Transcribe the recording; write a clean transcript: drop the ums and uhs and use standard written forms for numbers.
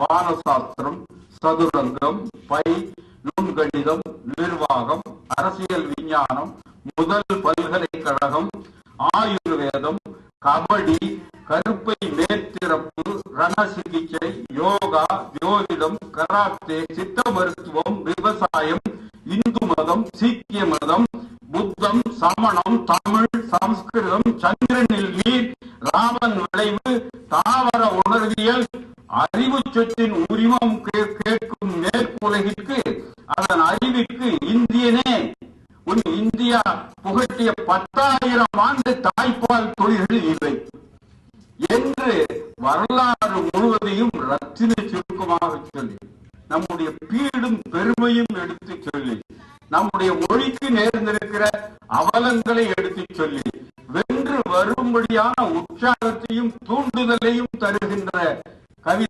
வானசாஸ்திரம், சதுரங்கம், பை, நுண்கணிதம், நிர்வாகம், அரசியல் விஞ்ஞானம், முதல் பல்கலைக்கழகம், ஆயுர்வேதம், கபடி, கருப்பை மேற்திறப்பு, ரண சிகிச்சை, யோகா, ஜோதிடம், கராத்தே, சித்த மருத்துவம், விவசாயம், இந்து மதம், சீக்கிய மதம், புத்தம், சமணம், தமிழ், சமஸ்கிருதம், சந்திரனில் நீர், ராமன் விளைவு, தாவர உணர்வியல், அறிவு சொத்தின் உரிமம் கேட்கும் மேற்குலகிற்கு அதன் அறிவிற்கு இந்தியனே உன் இந்தியா புகட்டிய 10,000 ஆண்டு தாய்ப்பால் தொழில்கள் இவை என்று வரலாறு முழுவதையும் ரத்தின சுருக்கமாக சொல்லி, நம்முடைய பீடும் பெருமையும் எடுத்து சொல்லி, நம்முடைய மொழிக்கு நேர்ந்திருக்கிற அவலங்களை எடுத்து சொல்லி, வென்று வரும்படியான உற்சாகத்தையும் தூண்டுதலையும் தருகின்ற கவிதை